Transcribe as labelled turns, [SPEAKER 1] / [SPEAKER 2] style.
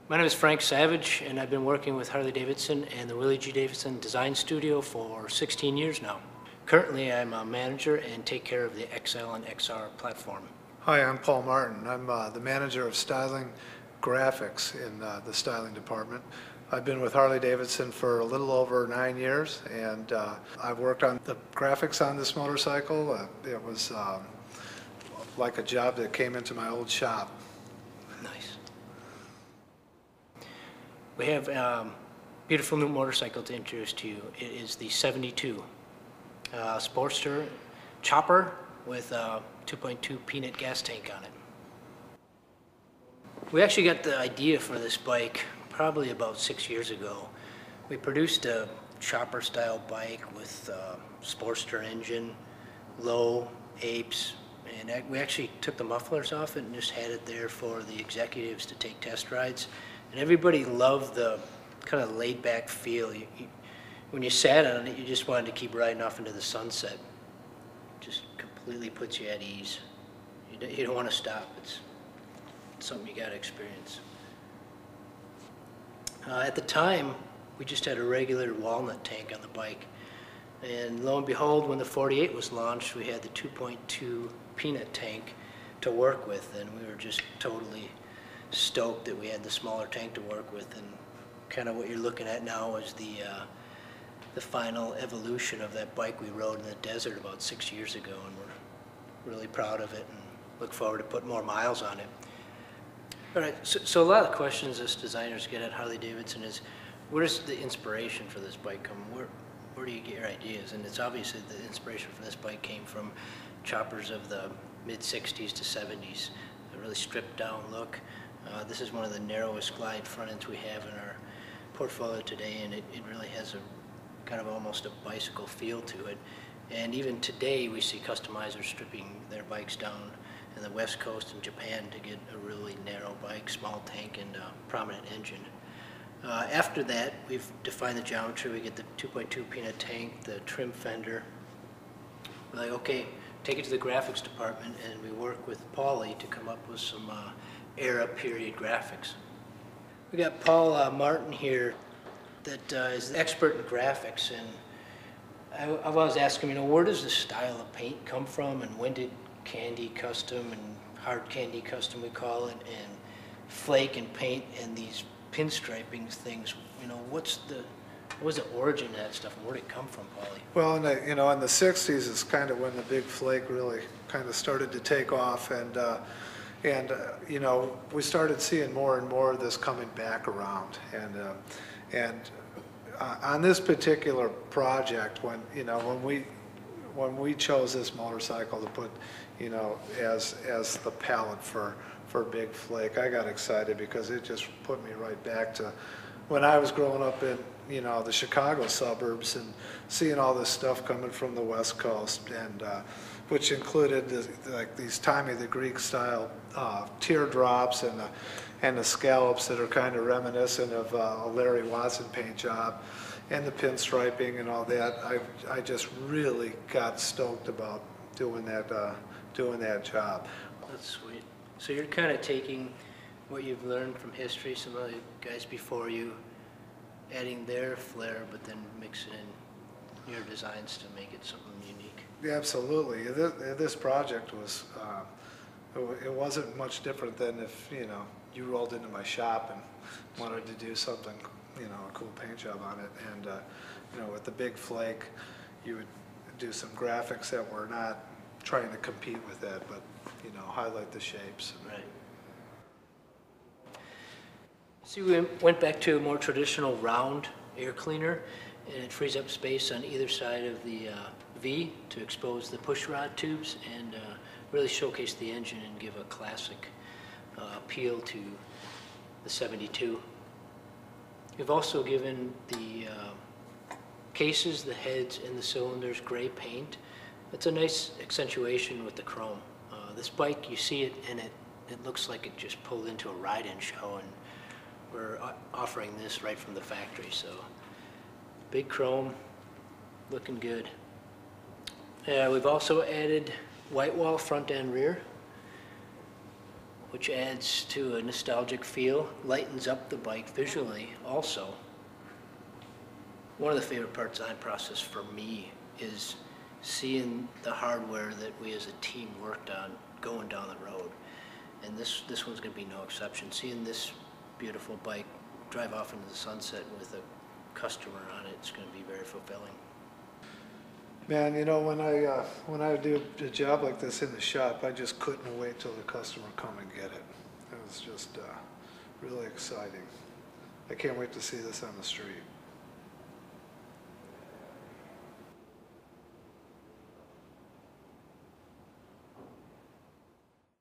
[SPEAKER 1] My name is Frank Savage, and I've been working with Harley Davidson and the Willie G. Davidson Design Studio for 16 years now. Currently, I'm a manager and take care of the XL and XR platform.
[SPEAKER 2] Hi, I'm Paul Martin. I'm the manager of styling graphics in the styling department. I've been with Harley Davidson for a little over 9 years, and I've worked on the graphics on this motorcycle. It was like a job that came into my old shop.
[SPEAKER 1] Nice. We have a beautiful new motorcycle to introduce to you. It is the 72 Sportster chopper with a 2.2 peanut gas tank on it. We actually got the idea for this bike probably about 6 years ago. We produced a chopper style bike with a Sportster engine, low apes, and we actually took the mufflers off it and just had it there for the executives to take test rides. And everybody loved the kind of laid back feel. When you sat on it, you just wanted to keep riding off into the sunset. Just completely puts you at ease. You don't want to stop. It's something you got to experience. At the time, we just had a regular walnut tank on the bike. And lo and behold, when the 48 was launched, we had the 2.2 peanut tank to work with, and we were just totally stoked that we had the smaller tank to work with. And kind of what you're looking at now is the final evolution of that bike we rode in the desert about 6 years ago, and we're really proud of it and look forward to putting more miles on it. All right, so a lot of questions us designers get at Harley Davidson is, where's the inspiration for this bike come? Where do you get your ideas? And it's obviously the inspiration for this bike came from choppers of the mid-60s to 70s, a really stripped down look. This is one of the narrowest glide front ends we have in our portfolio today, and it really has a kind of almost a bicycle feel to it. And even today we see customizers stripping their bikes down in the West Coast and Japan to get a really narrow bike, small tank, and prominent engine. After that, we've defined the geometry. We get the 2.2 peanut tank, the trim fender. We're like, okay, take it to the graphics department, and we work with Paulie to come up with some era period graphics. We got Paul Martin here that is the expert in graphics, and I've always asked him, where does the style of paint come from, and when did candy custom and hard candy custom, we call it, and flake and paint and these pinstriping things, what was the origin of that stuff, and where did it come from, Paulie?
[SPEAKER 2] Well, in the 60s is kind of when the big flake really kind of started to take off, and we started seeing more and more of this coming back around, and on this particular project, when we chose this motorcycle to put, as the palette for Big Flake, I got excited because it just put me right back to when I was growing up in, the Chicago suburbs and seeing all this stuff coming from the West Coast, and which included these Tommy the Greek style teardrops and the scallops that are kind of reminiscent of a Larry Watson paint job, and the pinstriping and all that. I just really got stoked about doing that job.
[SPEAKER 1] That's sweet. So you're kind of taking what you've learned from history, some of the guys before you, adding their flair, but then mixing in your designs to make it something unique.
[SPEAKER 2] Yeah, absolutely. This project was, it wasn't much different than if, you rolled into my shop and wanted to do something, a cool paint job on it. And, with the Big Flake, you would do some graphics that were not trying to compete with that, but, highlight the shapes.
[SPEAKER 1] Right. See, we went back to a more traditional round air cleaner, and it frees up space on either side of the V to expose the push rod tubes and really showcase the engine and give a classic appeal to the 72. We've also given the cases, the heads, and the cylinders gray paint. It's a nice accentuation with the chrome. This bike, you see it, and it looks like it just pulled into a ride-in show, and we're offering this right from the factory. So big chrome, looking good. We've also added white wall front and rear. which adds to a nostalgic feel, lightens up the bike visually also. One of the favorite parts of the design process for me is seeing the hardware that we as a team worked on going down the road. And this one's going to be no exception. Seeing this beautiful bike drive off into the sunset with a customer on it, it's going to be very fulfilling.
[SPEAKER 2] Man, you know, when I do a job like this in the shop, I just couldn't wait till the customer come and get it. It was just really exciting. I can't wait to see this on the street.